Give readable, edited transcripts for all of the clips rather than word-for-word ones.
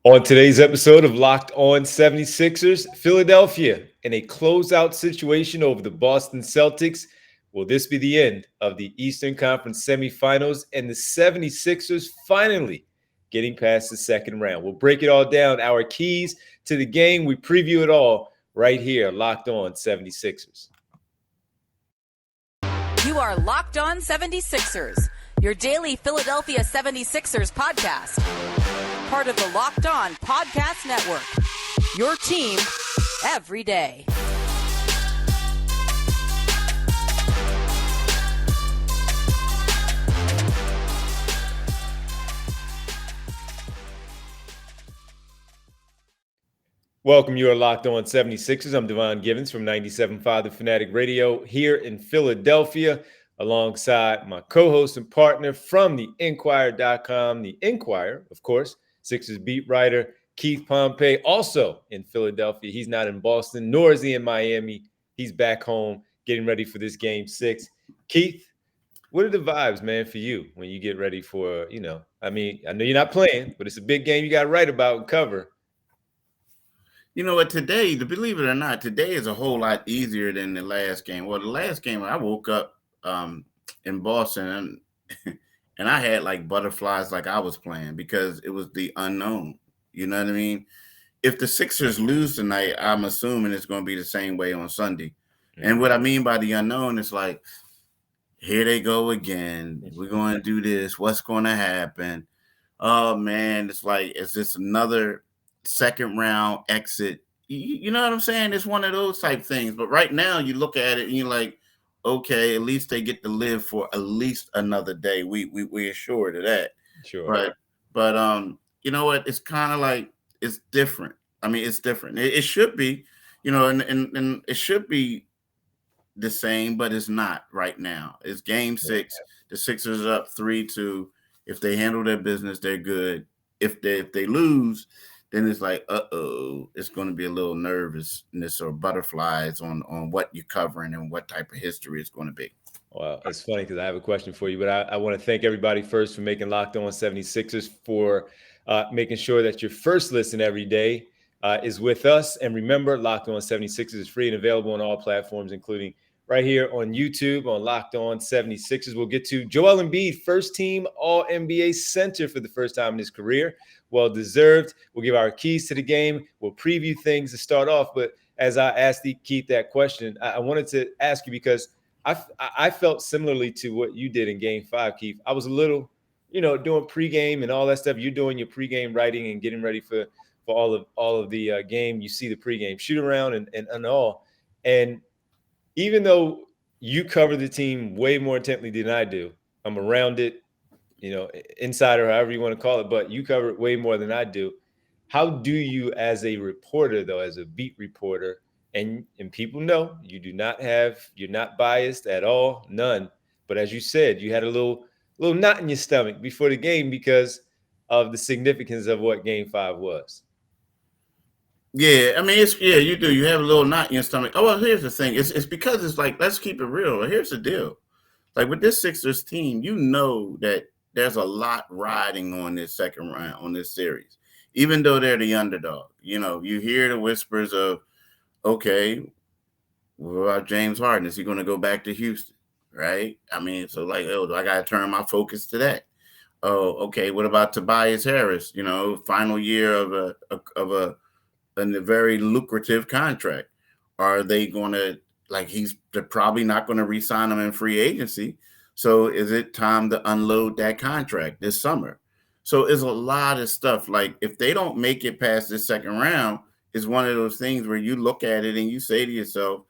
On today's episode of Locked On 76ers, Philadelphia in a closeout situation over the Boston Celtics. Will this be the end of the Eastern Conference semifinals and the 76ers finally getting past the second round? We'll break it all down, our keys to the game. We preview it all right here, Locked On 76ers. You are Locked On 76ers, your daily Philadelphia 76ers podcast. Part of the Locked On Podcast Network, your team every day. Welcome, you are Locked On 76ers. I'm Devon Givens from 97.5 The Fanatic Radio here in Philadelphia, alongside my co-host and partner from the Inquirer.com, the Inquirer, of course, Sixers beat writer Keith Pompey, also in Philadelphia. He's not in Boston, nor is he in Miami. He's back home getting ready for this Game 6. Keith, what are the vibes, man, for you when you get ready for, I know you're not playing, but it's a big game you got to write about and cover. You know what, today, to believe it or not, today is a whole lot easier than the last game. Well, the last game, I woke up in Boston and I had like butterflies like I was playing because it was the unknown. You know what I mean? If the Sixers lose tonight, I'm assuming it's going to be the same way on Sunday. Mm-hmm. And what I mean by the unknown is like, here they go again. We're going to do this. What's going to happen? Oh, man, it's like, is this another second round exit? You know what I'm saying? It's one of those type things. But right now you look at it and you're like, okay, at least they get to live for at least another day. We're assured of that. Sure. But you know what? It's kind of like, it's different. I mean, it's different. It should be, and it should be the same, but it's not right now. It's Game 6. The Sixers are up 3-2. If they handle their business, they're good. If they lose, then it's like, it's going to be a little nervousness or butterflies on what you're covering and what type of history it's going to be. Well, it's funny because I have a question for you, but I want to thank everybody first for making Locked On 76ers, for making sure that your first listen every day is with us. And remember, Locked On 76ers is free and available on all platforms, including right here on YouTube on Locked On 76ers. We'll get to Joel Embiid, first team All-NBA center for the first time in his career. Well deserved. We'll give our keys to the game. We'll preview things to start off. But as I asked Keith that question, I wanted to ask you because I felt similarly to what you did in Game 5, Keith. I was a little, doing pregame and all that stuff. You're doing your pregame writing and getting ready for all of the game. You see the pregame shoot around and all. And even though you cover the team way more intently than I do, I'm around it, insider, however you want to call it, but you cover it way more than I do. How do you, as a reporter, though, as a beat reporter, and people know you're not biased at all, none. But as you said, you had a little knot in your stomach before the game because of the significance of what Game 5 was. Yeah, I mean, you do. You have a little knot in your stomach. Oh, well, here's the thing. It's because it's like, let's keep it real. Here's the deal. Like with this Sixers team, you know that there's a lot riding on this second round, on this series, even though they're the underdog. You hear the whispers of, okay, what about James Harden? Is he going to go back to Houston? Right? I mean, so like, I got to turn my focus to that. Oh, okay. What about Tobias Harris? Final year of a very lucrative contract. Are they going to, they're probably not going to re-sign him in free agency. So is it time to unload that contract this summer? So it's a lot of stuff. Like if they don't make it past this second round, it's one of those things where you look at it and you say to yourself,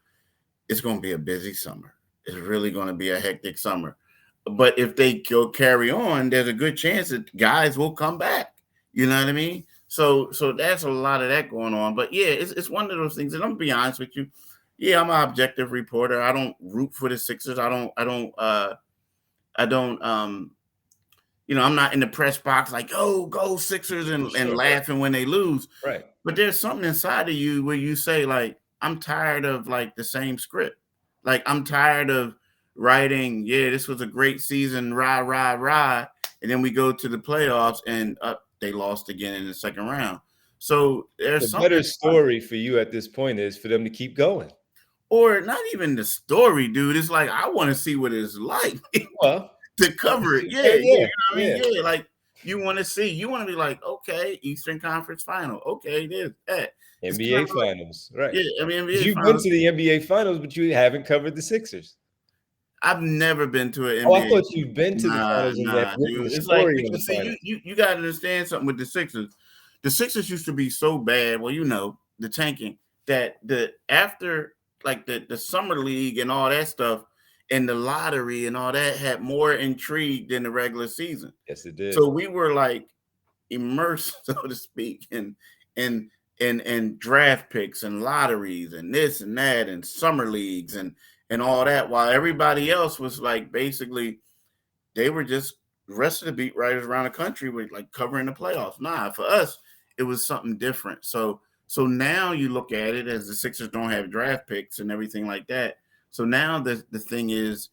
it's going to be a busy summer. It's really going to be a hectic summer. But if they go carry on, there's a good chance that guys will come back. You know what I mean? So that's a lot of that going on. But yeah, it's one of those things. And I'm gonna be honest with you. Yeah, I'm an objective reporter. I don't root for the Sixers. I'm not in the press box like, oh, go Sixers and laughing when they lose. Right. But there's something inside of you where you say, like, I'm tired of like the same script. Like, I'm tired of writing, this was a great season, rah, rah, rah. And then we go to the playoffs and they lost again in the second round. So there's The something, better story for you at this point is for them to keep going. or not even the story, dude. It's like I want to see what it's like Well, to cover it. Yeah, yeah, you know what I mean? yeah. Yeah, like you want to see, you want to be like, okay, Eastern Conference Final. Okay, this, that. It's kind NBA of like, Finals, right? yeah, I mean, Because NBA you've been Finals. to the NBA Finals, but you haven't covered the Sixers. I've never been to an Oh, I NBA. thought you've been to the finals and have Nah, written the dude. It's like, story in the because see, finals. you got to understand something with the Sixers. The Sixers used to be so bad. Well, you know, the tanking, that the after like the summer league and all that stuff and the lottery and all that had more intrigue than the regular season. Yes, it did. So we were like immersed, so to speak, in in draft picks and lotteries and this and that and summer leagues and all that, while everybody else was like basically they were just the rest of the beat writers around the country were like covering the playoffs. Nah, for us, it was something different. So now you look at it as the Sixers don't have draft picks and everything like that. So now the thing is,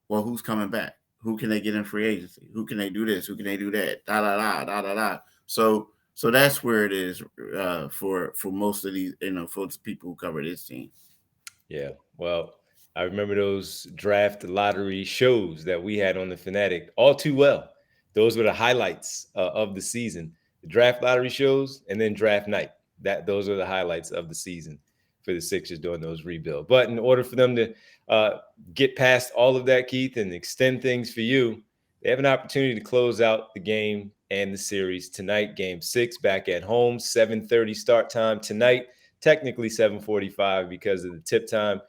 well, who's coming back? Who can they get in free agency? Who can they do this? Who can they do that? Da da da da da da. So that's where it is for most of these, you know, for the people who cover this team. Yeah. Well, I remember those draft lottery shows that we had on the Fanatic all too well. Those were the highlights of the season. The draft lottery shows and then draft night. Those are the highlights of the season for the Sixers during those rebuild. But in order for them to get past all of that, Keith, and extend things for you, they have an opportunity to close out the game and the series tonight. Game 6 back at home, 7:30 start time tonight. Technically 7:45 because of the tip time,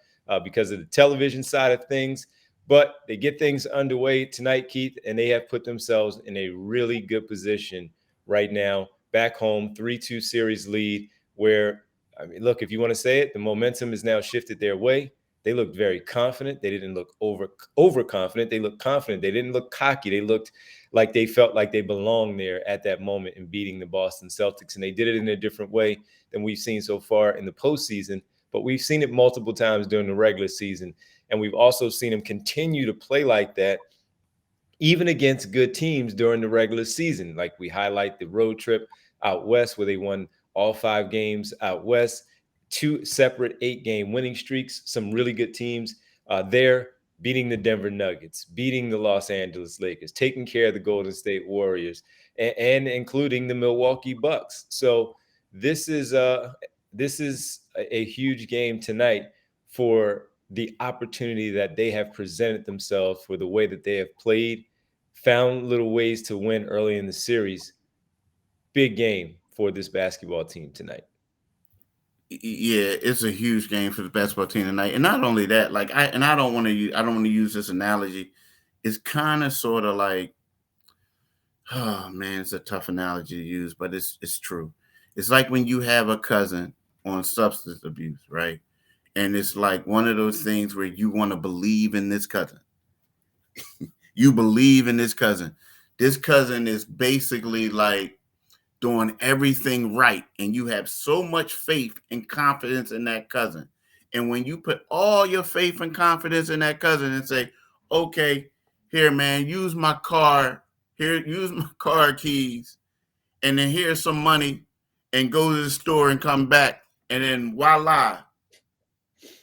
because of the television side of things. But they get things underway tonight, Keith, and they have put themselves in a really good position right now. Back home, 3-2 series lead where, I mean, look, if you want to say it, the momentum is now shifted their way. They looked very confident. They didn't look overconfident. They looked confident. They didn't look cocky. They looked like they felt like they belonged there at that moment in beating the Boston Celtics. And they did it in a different way than we've seen so far in the postseason. But we've seen it multiple times during the regular season. And we've also seen them continue to play like that, even against good teams during the regular season. Like we highlight the road trip out west where they won all 5 games out west. 2 separate 8-game winning streaks, some really good teams there, beating the Denver Nuggets, beating the Los Angeles Lakers, taking care of the Golden State Warriors, and including the Milwaukee Bucks. So this is a huge game tonight for the opportunity that they have presented themselves, for the way that they have played, found little ways to win early in the series. Big game for this basketball team tonight. Yeah, it's a huge game for the basketball team tonight. And not only that, like I don't want to use this analogy. It's kind of sort of like, oh man, it's a tough analogy to use, but it's true. It's like when you have a cousin on substance abuse, right? And it's like one of those things where you want to believe in this cousin. You believe in this cousin. This cousin is basically like doing everything right, and you have so much faith and confidence in that cousin. And when you put all your faith and confidence in that cousin and say, okay, here, man, use my car, here, use my car keys, and then here's some money, and go to the store and come back, and then voila,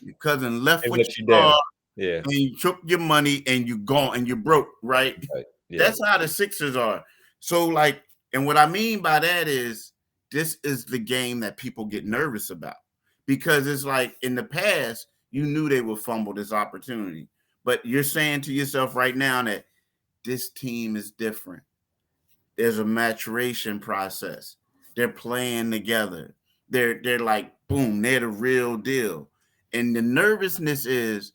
your cousin left with your car, yeah, and you took your money, and you gone, and you broke, right? Yeah. That's how the Sixers are. So like, and what I mean by that is this is the game that people get nervous about, because it's like in the past, you knew they would fumble this opportunity, but you're saying to yourself right now that this team is different. There's a maturation process. They're playing together. They're like, boom, they're the real deal. And the nervousness is,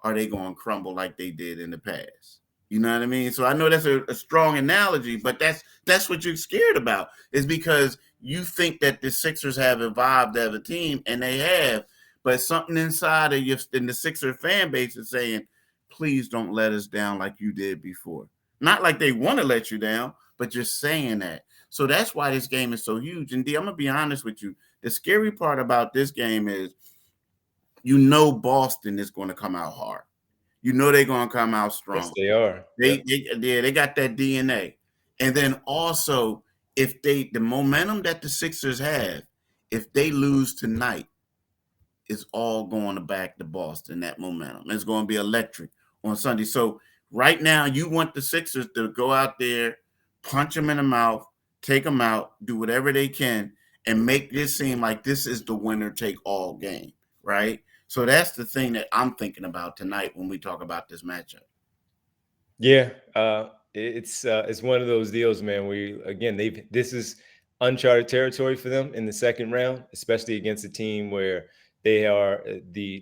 are they going to crumble like they did in the past? You know what I mean? So I know that's a strong analogy, but that's what you're scared about, is because you think that the Sixers have evolved as a team, and they have, but something inside of you in the Sixer fan base is saying, please don't let us down like you did before. Not like they want to let you down, but you're saying that. So that's why this game is so huge. And D, I'm going to be honest with you. The scary part about this game is, you know, Boston is going to come out hard. You know they're going to come out strong. Yes, they are. They got that DNA. And then also, if the momentum that the Sixers have, if they lose tonight, it's all going back to Boston. That momentum. It's going to be electric on Sunday. So right now, you want the Sixers to go out there, punch them in the mouth, take them out, do whatever they can, and make this seem like this is the winner take all game, right? So that's the thing that I'm thinking about tonight when we talk about this matchup. Yeah, it's one of those deals, man. This is uncharted territory for them in the second round, especially against a team where they are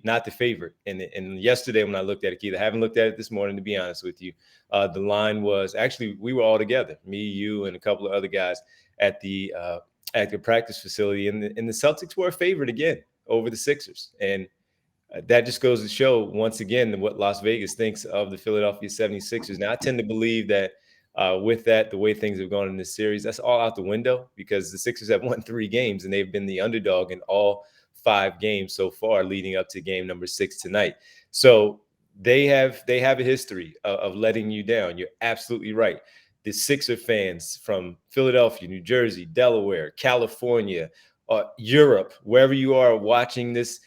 not the favorite. And yesterday when I looked at it, Keith, I haven't looked at it this morning to be honest with you. The line was actually we were all together, me, you, and a couple of other guys at the practice facility, and the Celtics were a favorite again over the Sixers, and that just goes to show once again what Las Vegas thinks of the Philadelphia 76ers. Now, I tend to believe that with that, the way things have gone in this series, that's all out the window because the Sixers have won 3 games and they've been the underdog in all 5 games so far leading up to game number 6 tonight. So they have a history of letting you down. You're absolutely right. The Sixer fans from Philadelphia, New Jersey, Delaware, California, Europe, wherever you are watching this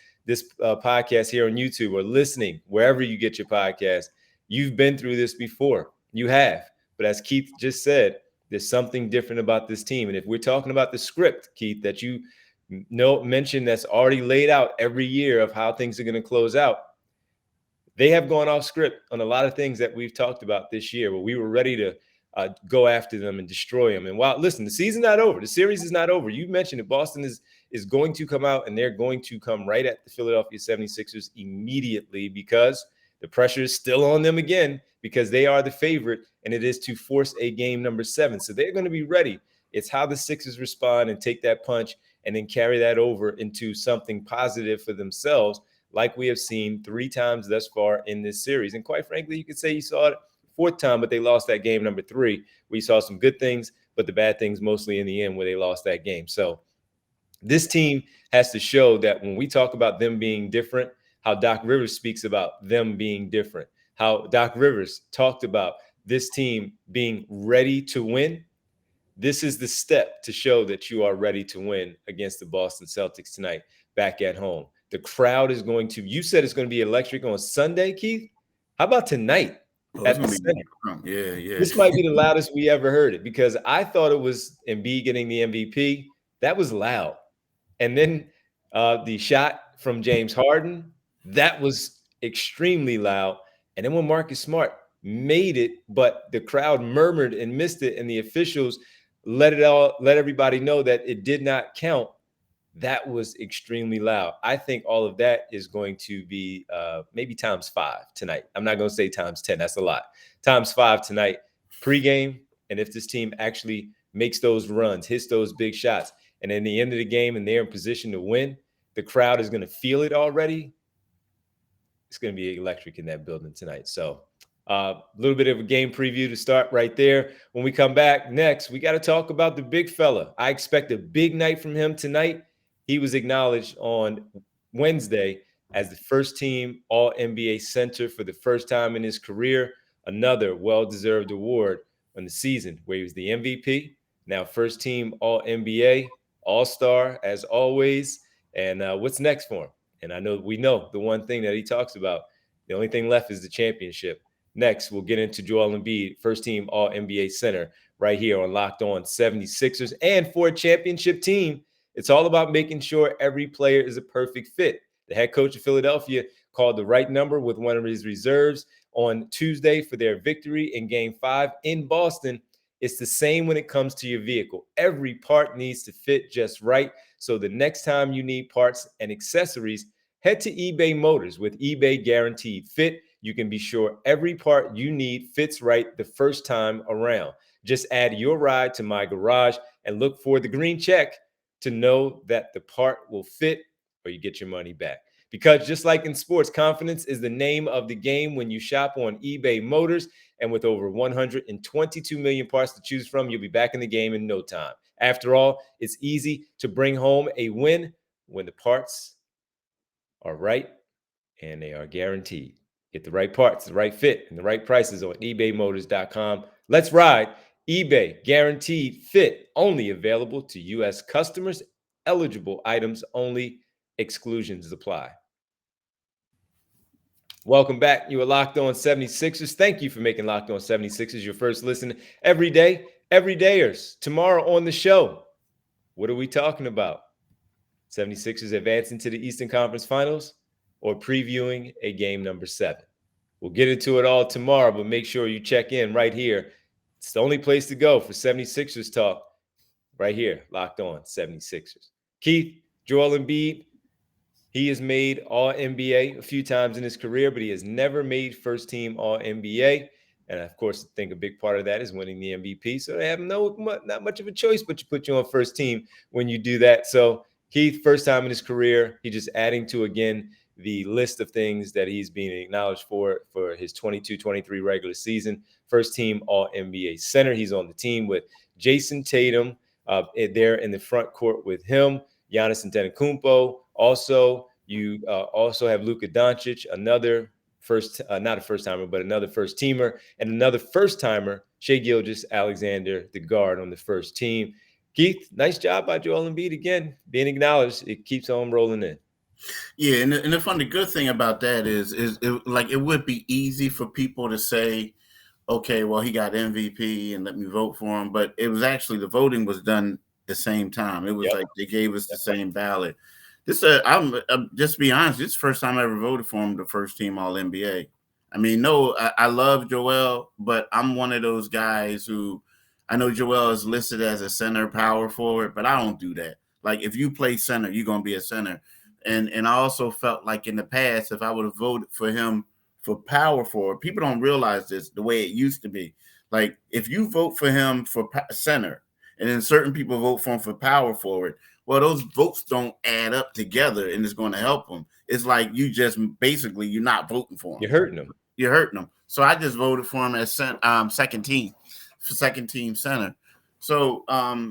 podcast here on YouTube or listening wherever you get your podcast, you've been through this before. You have. But as Keith just said, there's something different about this team. And if we're talking about the script, Keith, that you mentioned that's already laid out every year of how things are going to close out, they have gone off script on a lot of things that we've talked about this year where we were ready to go after them and destroy them. And listen, the season's not over. The series is not over. You mentioned it. Boston is going to come out and they're going to come right at the Philadelphia 76ers immediately because the pressure is still on them again because they are the favorite and it is to force a game number 7. So they're going to be ready. It's how the Sixers respond and take that punch and then carry that over into something positive for themselves, like we have seen 3 times thus far in this series. And quite frankly, you could say you saw it 4th time, but they lost that game number 3. We saw some good things, but the bad things mostly in the end where they lost that game. So this team has to show that when we talk about them being different, how Doc Rivers speaks about them being different, how Doc Rivers talked about this team being ready to win. This is the step to show that you are ready to win against the Boston Celtics tonight back at home. The crowd is going to, you said it's going to be electric on Sunday, Keith. How about tonight? Yeah. This might be the loudest we ever heard it because I thought it was Embiid getting the MVP. That was loud. And then the shot from James Harden, that was extremely loud. And then when Marcus Smart made it, but the crowd murmured and missed it, and the officials let everybody know that it did not count. That was extremely loud. I think all of that is going to be maybe times 5 tonight. I'm not going to say times 10. That's a lot. Times 5 tonight, pregame. And if this team actually makes those runs, hits those big shots, and in the end of the game and they're in position to win, the crowd is going to feel it already. It's going to be electric in that building tonight. So a little bit of a game preview to start right there. When we come back next, we got to talk about the big fella. I expect a big night from him tonight. He was acknowledged on Wednesday as the first team All-NBA center for the first time in his career. Another well-deserved award on the season where he was the MVP. Now first team All-NBA, All-Star as always. And what's next for him? And we know the one thing that he talks about, the only thing left is the championship. Next, we'll get into Joel Embiid, first team All-NBA center right here on Locked On 76ers. And for a championship team, it's all about making sure every player is a perfect fit. The head coach of Philadelphia called the right number with one of his reserves on Tuesday for their victory in Game 5 in Boston. It's the same when it comes to your vehicle. Every part needs to fit just right. So the next time you need parts and accessories, head to eBay Motors. With eBay Guaranteed Fit, you can be sure every part you need fits right the first time around. Just add your ride to My Garage and look for the green check to know that the part will fit or you get your money back. Because just like in sports, confidence is the name of the game when you shop on eBay Motors. And with over 122 million parts to choose from, you'll be back in the game in no time. After all, it's easy to bring home a win when the parts are right and they are guaranteed. Get the right parts, the right fit, and the right prices on ebaymotors.com. Let's ride. eBay guaranteed fit, only available to U.S. customers, eligible items only, exclusions apply. Welcome back. You are Locked On 76ers. Thank you for making Locked On 76ers your first listen every day. Everydayers, tomorrow on the show, what are we talking about? 76ers advancing to the Eastern Conference Finals or previewing a game number 7? We'll get into it all tomorrow, but make sure you check in right here. It's the only place to go for 76ers talk, right here, Locked On 76ers. Keith, Joel Embiid, he has made All-NBA a few times in his career, but he has never made first-team All-NBA. And, of course, I think a big part of that is winning the MVP. So they have not much of a choice but to put you on first team when you do that. So Keith, first time in his career, he's just adding to, again, the list of things that he's being acknowledged for his 22-23 regular season. First-team All-NBA center. He's on the team with Jason Tatum there in the front court with him. Giannis Antetokounmpo. Also, you also have Luka Doncic, another not a first-timer, but another first-teamer, and another first-timer, Shai Gilgeous-Alexander, the guard on the first team. Keith, nice job by Joel Embiid again, being acknowledged. It keeps on rolling in. Yeah, and the funny good thing about that is it would be easy for people to say, okay, well, he got MVP and let me vote for him. But it was actually the voting was done the same time. It was like they gave us the same ballot. This, I'm just to be honest, this is the first time I ever voted for him, the first team All-NBA. I mean, no, I love Joel, but I'm one of those guys who I know Joel is listed as a center power forward, but I don't do that. Like, if you play center, you're going to be a center. And I also felt like in the past, if I would have voted for him for power forward, people don't realize this the way it used to be. Like, if you vote for him for center, and then certain people vote for him for power forward, well, those votes don't add up together, and it's going to help them. It's like you just basically you're not voting for him. You're hurting them. You're hurting them. So I just voted for him as second team center. So,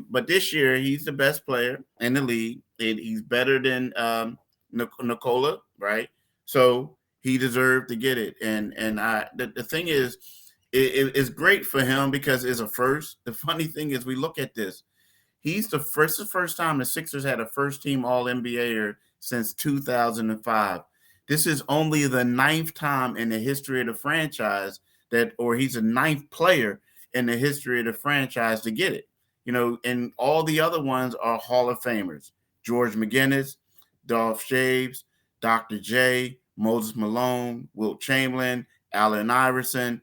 but this year he's the best player in the league, and he's better than Nikola, right? So he deserved to get it. And the thing is, it's great for him because it's a first. The funny thing is, we look at this. He's the first time the Sixers had a first-team All-NBAer since 2005. This is only the 9th time in the history of the franchise he's the 9th player in the history of the franchise to get it. You know, and all the other ones are Hall of Famers. George McGinnis, Dolph Shaves, Dr. J, Moses Malone, Wilt Chamberlain, Allen Iverson,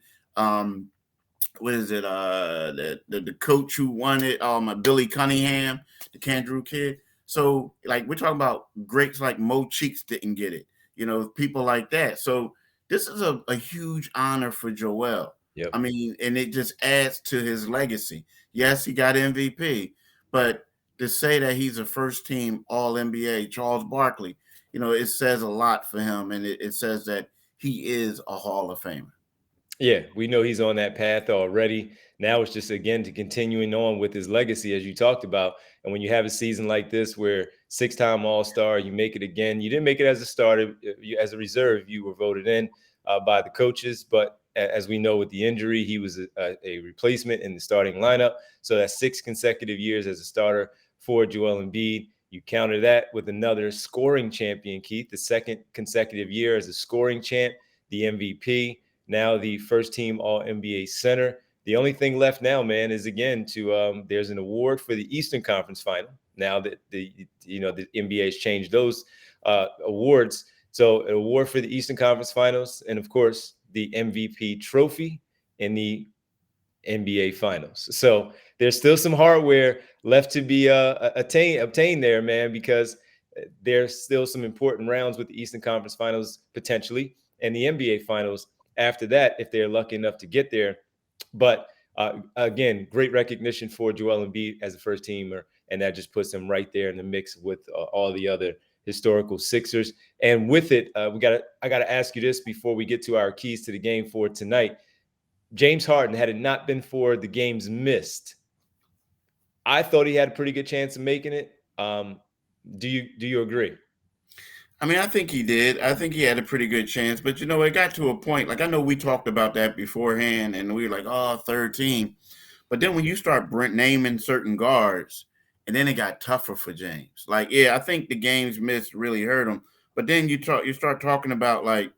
what is it? The coach who won it, Billy Cunningham, the Kangaroo Kid. So, like, we're talking about greats like Mo Cheeks didn't get it, you know, people like that. So this is a huge honor for Joel. Yep. I mean, and it just adds to his legacy. Yes, he got MVP, but to say that he's a first team All-NBA, Charles Barkley, you know, it says a lot for him, and it says that he is a Hall of Famer. Yeah, we know he's on that path already. Now it's just, again, to continuing on with his legacy, as you talked about. And when you have a season like this where 6-time All-Star, you make it again. You didn't make it as a starter. As a reserve, you were voted in by the coaches. But as we know, with the injury, he was a replacement in the starting lineup. So that's 6 consecutive years as a starter for Joel Embiid. You counter that with another scoring champion, Keith, the 2nd consecutive year as a scoring champ, the MVP. Now the first team All-NBA center. The only thing left now, man, is again to there's an award for the Eastern Conference Final. Now that the NBA has changed those awards, so an award for the Eastern Conference Finals, and of course the MVP trophy in the NBA Finals. So there's still some hardware left to be obtained there, man, because there's still some important rounds with the Eastern Conference Finals potentially, and the NBA Finals after that, if they're lucky enough to get there. But again, great recognition for Joel Embiid as a first teamer, and that just puts him right there in the mix with all the other historical Sixers. And with it, I gotta ask you this before we get to our keys to the game for tonight. James Harden, had it not been for the games missed, I thought he had a pretty good chance of making it. Do you agree? I mean, I think he did. I think he had a pretty good chance. But, you know, it got to a point. Like, I know we talked about that beforehand, and we were like, oh, third team. But then when you start naming certain guards, and then it got tougher for James. Like, yeah, I think the games missed really hurt him. But then you start talking about like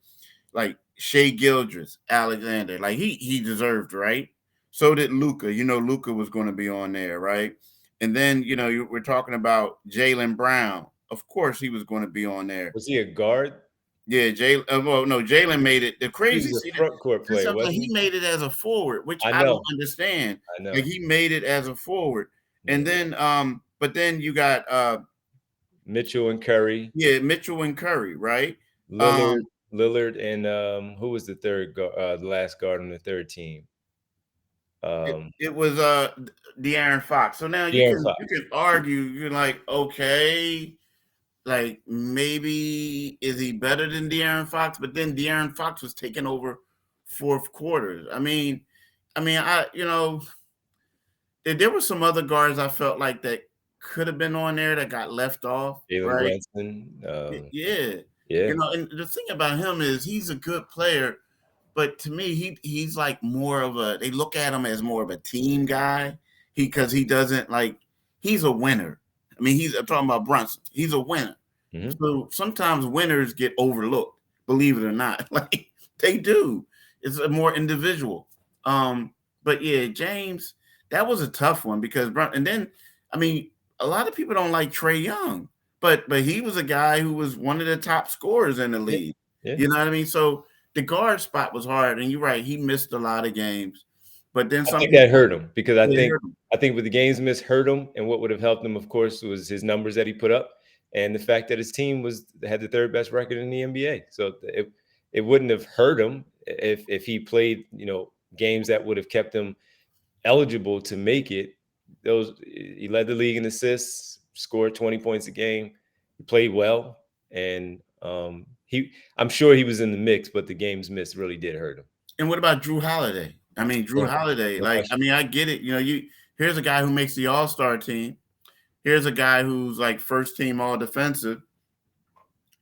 Shea Gildress, Alexander, like he deserved, right? So did Luca. You know, Luca was going to be on there, right? And then we're talking about Jaylen Brown. Of course, he was going to be on there. Was he a guard? Yeah, well, no, Jaylen made it. The He crazy, was see a front court player, something wasn't he he? made it as a forward, which I I don't know. understand. I know. Like he made it as a forward, and Yeah. then but then you got Mitchell and Curry. yeah, Mitchell and Curry, right? Lillard, and who was the the last guard on the third team? It was De'Aaron Fox. So now you De'Aaron can Fox. argue, you're like, okay, like maybe is he better than De'Aaron Fox? But then De'Aaron Fox was taking over fourth quarters. I mean, there were some other guards I felt like that could have been on there that got left off, Jalen right? Brunson. Yeah. Yeah. And the thing about him is he's a good player, but to me, he's like more of they look at him as more of a team guy. Because he doesn't he's a winner. I mean, I'm talking about Brunson. He's a winner. Mm-hmm. So sometimes winners get overlooked, believe it or not. Like they do. It's a more individual. But yeah, James, that was a tough one because and then I mean, a lot of people don't like Trae Young, but he was a guy who was one of the top scorers in the league. Yeah. You know what I mean? So the guard spot was hard, and you're right, he missed a lot of games. But then I think that hurt him because I think with the games missed hurt him, and what would have helped him, of course, was his numbers that he put up and the fact that his team had the third best record in the NBA. So it wouldn't have hurt him if he played, games that would have kept him eligible to make it. He led the league in assists, scored 20 points a game, he played well, and I'm sure he was in the mix, but the games missed really did hurt him. And what about Drew Holiday? I mean, Drew Holiday, I get it. Here's a guy who makes the All-Star team. Here's a guy who's like first team all defensive.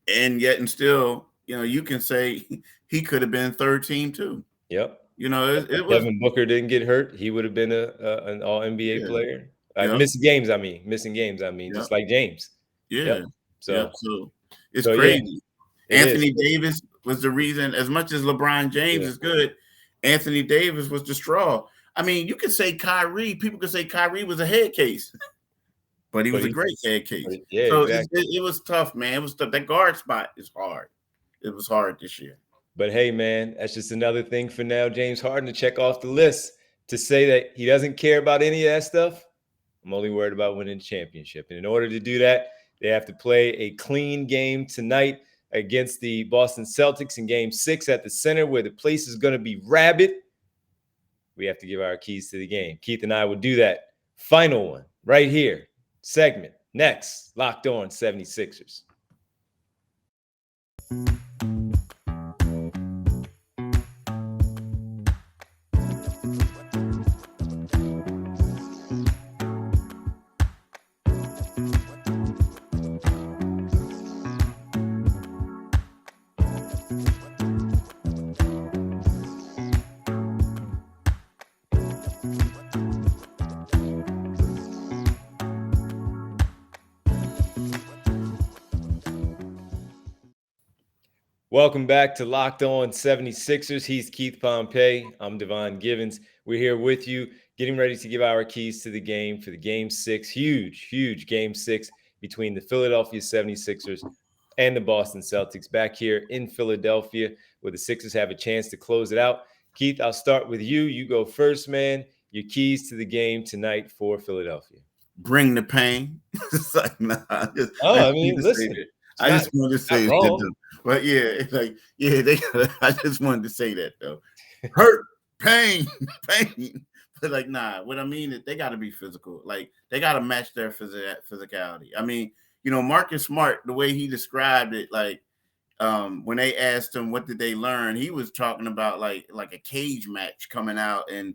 And yet and still, you can say he could have been third team too. Yep. It was Devin Booker didn't get hurt. He would have been an all NBA player. Yep. Missing games, I mean, just like James. Yeah. Yep. So it's crazy. Yeah, Anthony Davis was the reason, as much as LeBron James is good, Anthony Davis was the straw. I mean, you could say Kyrie. People could say Kyrie was a head case, but he was a great head case. So exactly. It was tough, man. It was tough. That guard spot is hard. It was hard this year. But hey, man, that's just another thing for now, James Harden to check off the list. To say that he doesn't care about any of that stuff, I'm only worried about winning the championship. And in order to do that, they have to play a clean game tonight against the Boston Celtics in Game 6 at the Center, where the place is going to be rabid. We have to give our keys to the game. Keith and I will do that. Final one right here. Segment next. Locked On 76ers. Welcome back to Locked On 76ers. He's Keith Pompey. I'm Devon Givens. We're here with you, getting ready to give our keys to the game for the Game 6. Huge Game 6 between the Philadelphia 76ers and the Boston Celtics back here in Philadelphia, where the Sixers have a chance to close it out. Keith, I'll start with you. You go first, man. Your keys to the game tonight for Philadelphia. Bring the pain. It's like, nah. Listen. I just wanted to say that, but yeah, it's like, I just wanted to say that though. Hurt, pain. But like, nah, what I mean is they got to be physical. Like they got to match their physicality. I mean, Marcus Smart, the way he described it, like when they asked him what did they learn, he was talking about like a cage match coming out and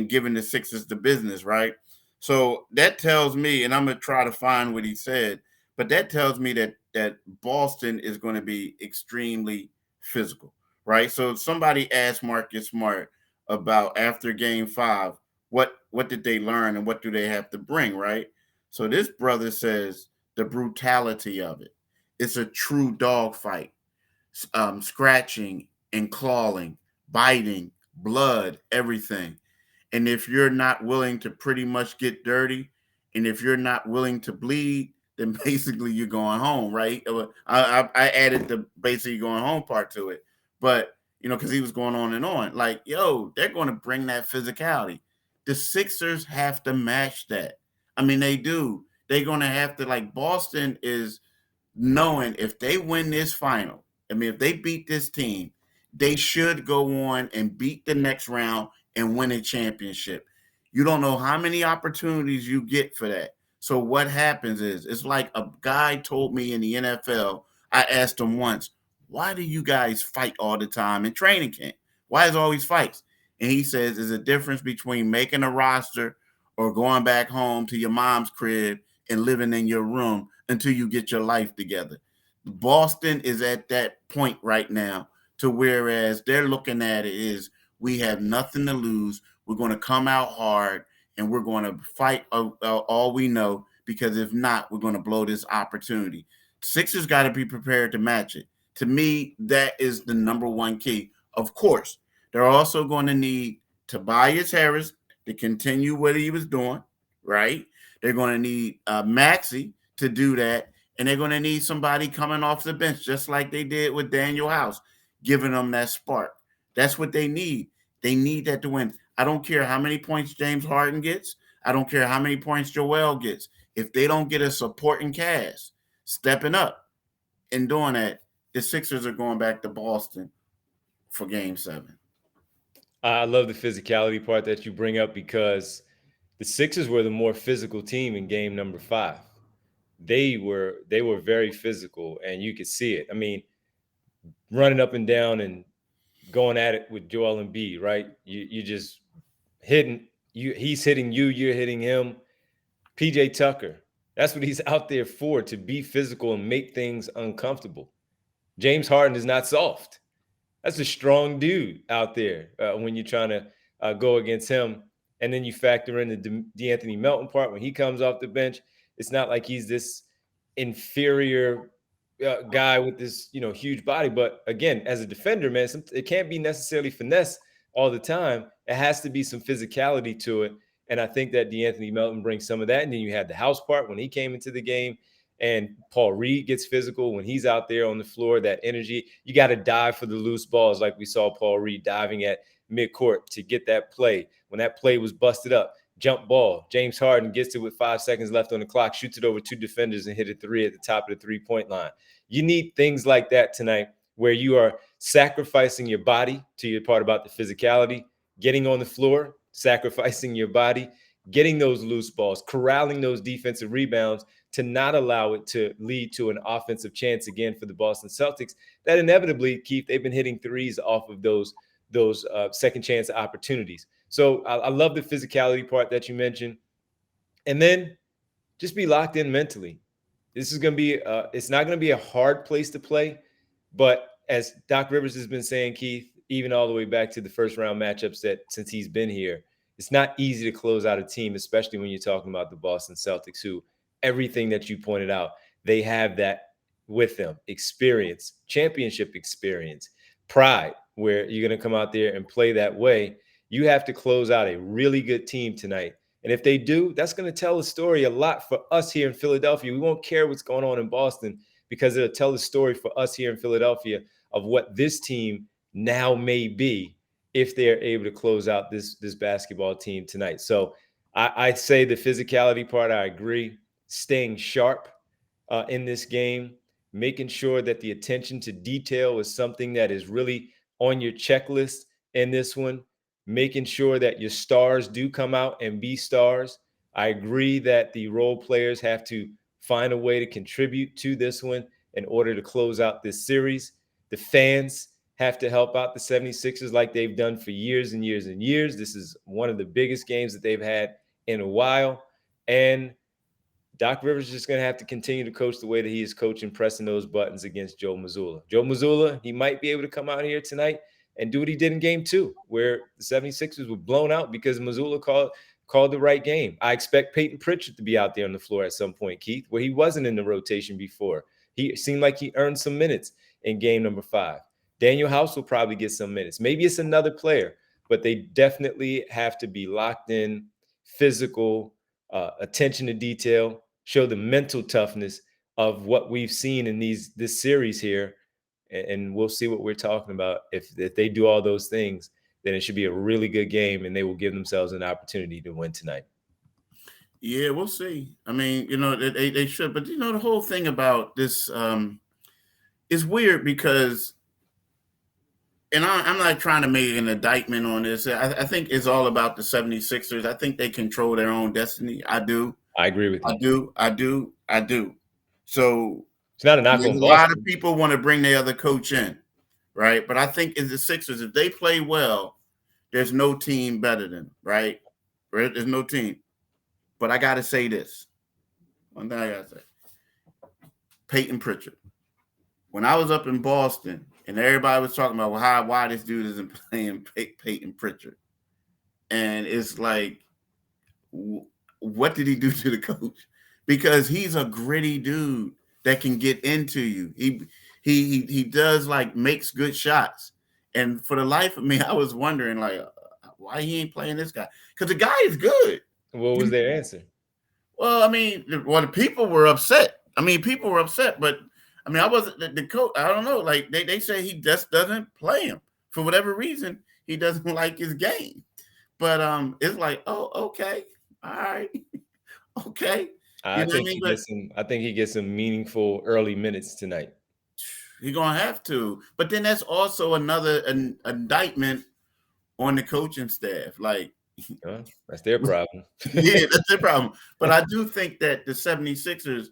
giving the Sixers the business, right? So that tells me, and I'm gonna try to find what he said, but that tells me that Boston is going to be extremely physical, right? So somebody asked Marcus Smart about after Game 5, what did they learn and what do they have to bring, right? So this brother says the brutality of it. It's a true dog fight. Scratching and clawing, biting, blood, everything. And if you're not willing to pretty much get dirty, and if you're not willing to bleed, then basically you're going home, right? I added the basically going home part to it, but because he was going on and on, like, yo, they're going to bring that physicality. The Sixers have to match that. I mean, they do. They're going to have to, like, Boston is knowing if they win this final, I mean, if they beat this team, they should go on and beat the next round and win a championship. You don't know how many opportunities you get for that. So what happens is, it's like a guy told me in the NFL, I asked him once, why do you guys fight all the time in training camp? Why is always fights? And he says, there's a difference between making a roster or going back home to your mom's crib and living in your room until you get your life together. Boston is at that point right now, to whereas they're looking at it is, we have nothing to lose. We're going to come out hard and we're going to fight all we know, because if not, we're going to blow this opportunity. Sixers got to be prepared to match it. To me, that is the number one key. Of course, they're also going to need Tobias Harris to continue what he was doing, right? They're going to need Maxey to do that. And they're going to need somebody coming off the bench, just like they did with Daniel House, giving them that spark. That's what they need. They need that to win. I don't care how many points James Harden gets. I don't care how many points Joel gets. If they don't get a supporting cast stepping up and doing that, the Sixers are going back to Boston for Game 7. I love the physicality part that you bring up, because the Sixers were the more physical team in game number 5. They were very physical, and you could see it. I mean, running up and down and going at it with Joel Embiid, right? You just hitting you. He's hitting you. You're hitting him. PJ Tucker. That's what he's out there for, to be physical and make things uncomfortable. James Harden is not soft. That's a strong dude out there when you're trying to go against him. And then you factor in the DeAnthony Melton part when he comes off the bench. It's not like he's this inferior guy with this huge body. But again, as a defender, man, it can't be necessarily finesse all the time. It has to be some physicality to it. And I think that DeAnthony Melton brings some of that. And then you had the House part when he came into the game. And Paul Reed gets physical when he's out there on the floor. That energy, you got to dive for the loose balls, like we saw Paul Reed diving at midcourt to get that play. When that play was busted up, jump ball. James Harden gets it with 5 seconds left on the clock, shoots it over 2 defenders and hit a 3 at the top of the 3-point line. You need things like that tonight, where you are sacrificing your body, to your part about the physicality, getting on the floor, sacrificing your body, getting those loose balls, corralling those defensive rebounds, to not allow it to lead to an offensive chance again for the Boston Celtics that inevitably, Keith, they've been hitting threes off of those second chance opportunities. So I love the physicality part that you mentioned. And then just be locked in mentally. This is going to be it's not going to be a hard place to play, but as Doc Rivers has been saying, Keith, even all the way back to the first round matchups that since he's been here, it's not easy to close out a team, especially when you're talking about the Boston Celtics, who everything that you pointed out, they have that with them. Experience, championship experience, pride, where you're going to come out there and play that way. You have to close out a really good team tonight. And if they do, that's going to tell a story a lot for us here in Philadelphia. We won't care what's going on in Boston, because it'll tell the story for us here in Philadelphia of what this team now may be if they're able to close out this basketball team tonight. So I say the physicality part, I agree. Staying sharp in this game, making sure that the attention to detail is something that is really on your checklist in this one, making sure that your stars do come out and be stars. I agree that the role players have to find a way to contribute to this one in order to close out this series. The fans have to help out the 76ers like they've done for years and years and years. This is one of the biggest games that they've had in a while. And Doc Rivers is just going to have to continue to coach the way that he is coaching, pressing those buttons against Joe Mazzulla. Joe Mazzulla, he might be able to come out here tonight and do what he did in game 2, where the 76ers were blown out because Missoula called the right game. I expect Peyton Pritchard to be out there on the floor at some point, Keith, where he wasn't in the rotation before. He seemed like he earned some minutes in game number 5. Daniel House will probably get some minutes. Maybe it's another player, but they definitely have to be locked in, physical, attention to detail, show the mental toughness of what we've seen in this series here, and we'll see what we're talking about. If they do all those things, then it should be a really good game, and they will give themselves an opportunity to win tonight. Yeah, we'll see. I mean, they should, but the whole thing about this is weird because, and I'm not trying to make an indictment on this. I think it's all about the 76ers. I think they control their own destiny. I do. I agree with you. I do. So it's not a knock on a lot of people want to bring their other coach in, right? But I think in the Sixers, if they play well, there's no team better than them, right? There's no team. But I got to say this. One thing I got to say. Peyton Pritchard. When I was up in Boston and everybody was talking about why this dude isn't playing Peyton Pritchard. And it's like, what did he do to the coach? Because he's a gritty dude that can get into you. He does makes good shots. And for the life of me, I was wondering why he ain't playing this guy? Because the guy is good. What was their answer? Well, the people were upset. But I wasn't the coach. I don't know. They say he just doesn't play him for whatever reason. He doesn't like his game. But it's like, oh, okay, all right, okay. I think he gets some meaningful early minutes tonight. He's gonna have to. But then that's also another indictment on the coaching staff. That's their problem. Yeah, that's their problem. But I do think that the 76ers,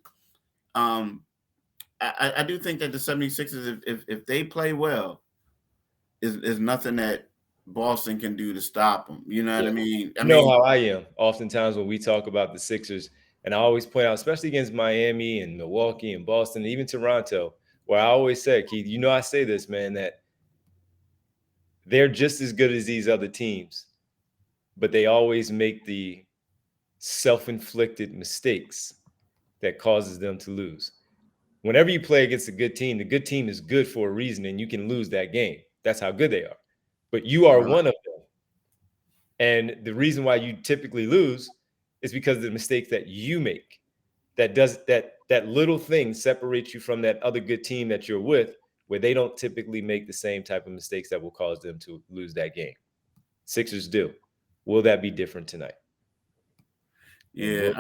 I do think that the 76ers, if they play well, is nothing that Boston can do to stop them. You know what I mean? You know how I am. Oftentimes when we talk about the Sixers, and I always point out, especially against Miami and Milwaukee and Boston, and even Toronto, where I always say, Keith, I say this, man, that they're just as good as these other teams, but they always make the self-inflicted mistakes that causes them to lose. Whenever you play against a good team, the good team is good for a reason, and you can lose that game. That's how good they are. But you are one of them. And the reason why you typically lose is because of the mistakes that you make. That little thing separates you from that other good team that you're with, where they don't typically make the same type of mistakes that will cause them to lose that game. Sixers do. Will that be different tonight? Yeah,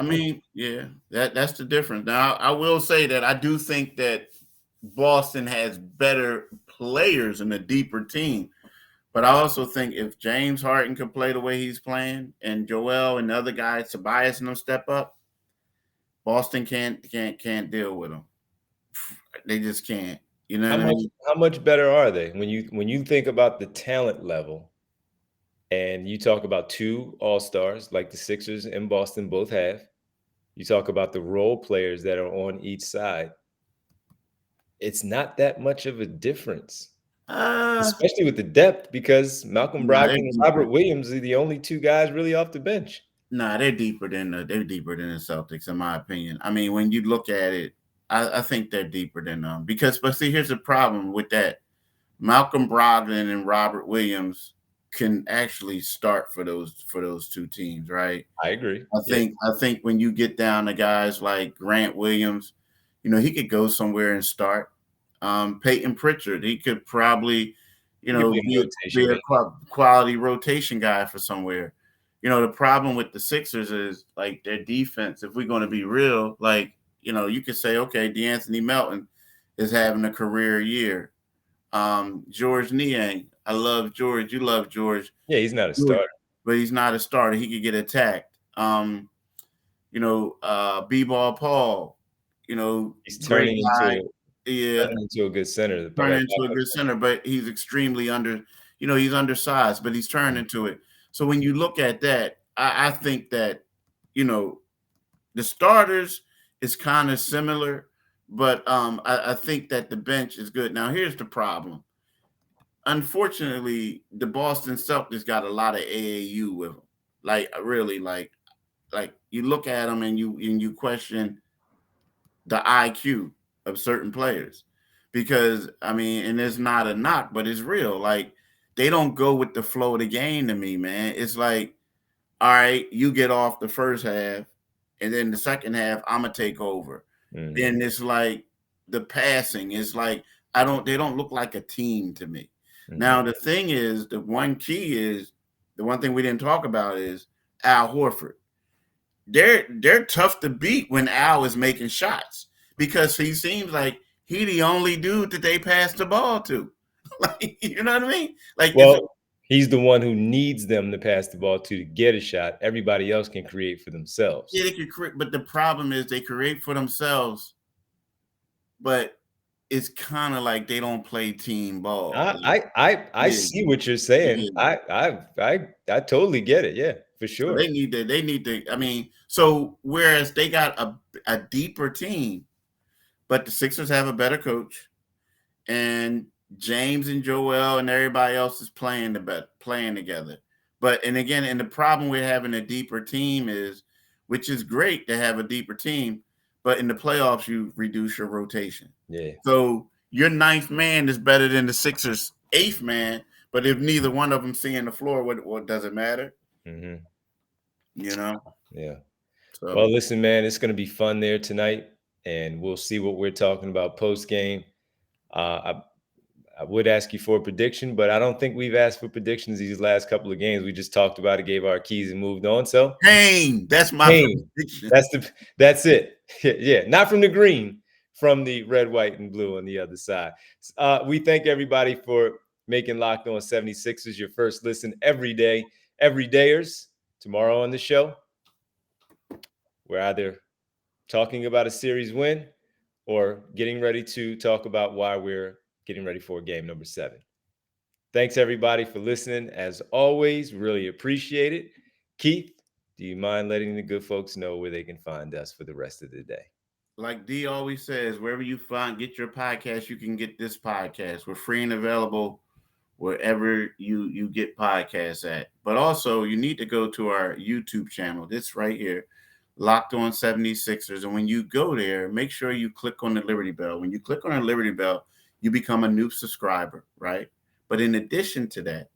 that's the difference. Now, I will say that I do think that Boston has better players and a deeper team. But I also think if James Harden can play the way he's playing, and Joel and the other guys, Tobias and them step up, Boston can't deal with them. They just can't. You know how much better are they when you think about the talent level? And you talk about 2 all-stars like the Sixers and Boston both have. You talk about the role players that are on each side. It's not that much of a difference, especially with the depth, because Malcolm Brogdon and Robert Williams are the only 2 guys really off the bench. They're deeper than the Celtics, in my opinion. When you look at it, I think they're deeper than them but see, here's the problem with that. Malcolm Brogdon and Robert Williams can actually start for those 2 teams, right? I agree. I think when you get down to guys like Grant Williams, he could go somewhere and start. Peyton Pritchard, he could probably, be a quality rotation guy for somewhere. The problem with the Sixers is their defense. If we're going to be real, you could say, okay, DeAnthony Melton is having a career year. George Niang, I love George. You love George. Yeah, he's not a starter. But he's not a starter. He could get attacked. B-ball Paul, he's turning into a good center. But he's extremely he's undersized, but he's turned into it. So when you look at that, I think that, the starters is kind of similar, but I think that the bench is good. Now, here's the problem. unfortunately, the Boston Celtics got a lot of AAU with them. Like really, like you look at them and you question the IQ of certain players, because I mean, and it's not a knock, but it's real. Like they don't go with the flow of the game to me, man. It's like, all right, you get off the first half, and then the second half, I'm gonna take over. Then it's like the passing is like they don't look like a team to me. Now the thing is, the one key is the one thing we didn't talk about is Al Horford. They're tough to beat when Al is making shots, because he seems like he the only dude that they pass the ball to. Like, you know what I mean? Like, well, he's the one who needs them to pass the ball to get a shot. Everybody else can create for themselves. Yeah, they can create, but the problem is they create for themselves, but it's kind of like they don't play team ball. I see what you're saying. I totally get it. Yeah, for sure. So they need to. I mean, so whereas they got a deeper team, but the Sixers have a better coach, and James and Joel and everybody else is playing together. But and the problem with having a deeper team is, which is great to have a deeper team, but in the playoffs you reduce your rotation. Yeah. So your ninth man is better than the Sixers' eighth man, but if neither one of them seeing the floor, what does it matter? Mm-hmm. You know? Yeah. So. Well, listen, man, it's going to be fun there tonight, and we'll see what we're talking about post game. I would ask you for a prediction, but I don't think we've asked for predictions these last couple of games. We just talked about it, gave our keys, and moved on. So, Pain. That's my prediction. That's it. Yeah, not from the green, from the red, white, and blue on the other side. We thank everybody for making Locked On 76ers your first listen every day. Everydayers, tomorrow on the show, we're either talking about a series win or getting ready to talk about why we're getting ready for game number 7. Thanks, everybody, for listening. As always, really appreciate it. Keith, do you mind letting the good folks know where they can find us for the rest of the day? Like D always says, wherever you get your podcast, you can get this podcast. We're free and available wherever you get podcasts at. But also, you need to go to our YouTube channel. This right here, Locked On 76ers. And when you go there, make sure you click on the Liberty Bell. When you click on the Liberty Bell, you become a new subscriber, right? But in addition to that,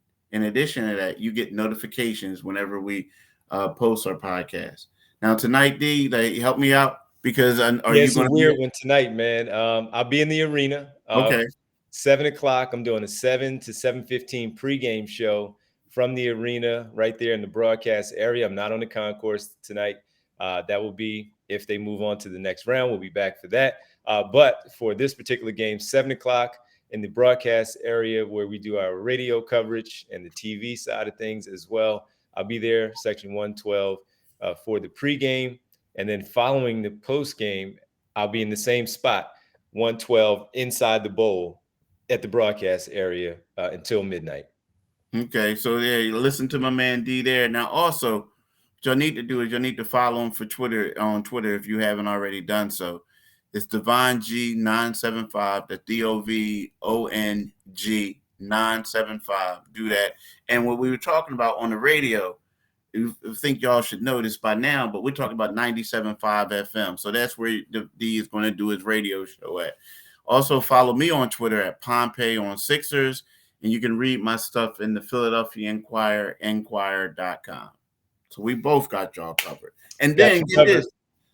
you get notifications whenever we post our podcast. Now tonight, D, help me out, because are you it's going a weird one tonight, man. I'll be in the arena. Okay. 7:00. I'm doing a 7 to 7:15 pregame show from the arena right there in the broadcast area. I'm not on the concourse tonight. That will be if they move on to the next round. We'll be back for that. But for this particular game, 7:00 in the broadcast area where we do our radio coverage and the TV side of things as well. I'll be there, section 112, for the pregame. And then following the postgame, I'll be in the same spot, 112, inside the bowl at the broadcast area until midnight. Okay, so yeah, you listen to my man D there. Now, also, what you'll need to do is you'll need to follow him on Twitter if you haven't already done so. It's Devon G975. That's DOVONG 975. Do that. And what we were talking about on the radio, I think y'all should know this by now, but we're talking about 97.5 FM. So that's where D is going to do his radio show at. Also, follow me on Twitter at Pompey on Sixers, and you can read my stuff in the Philadelphia Inquirer, Enquirer.com. So we both got y'all covered. And then get this,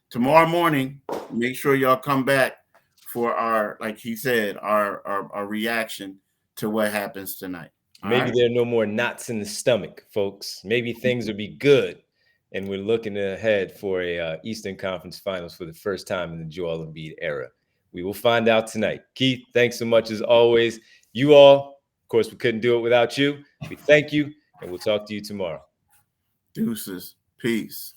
tomorrow morning, make sure y'all come back for our, like he said, our reaction to what happens tonight. Maybe there are no more knots in the stomach, folks. Maybe things will be good, and we're looking ahead for a Eastern Conference Finals for the first time in the Joel Embiid era. We will find out tonight. Keith, thanks so much as always. You all, of course, we couldn't do it without you. We thank you, and we'll talk to you tomorrow. Deuces. Peace.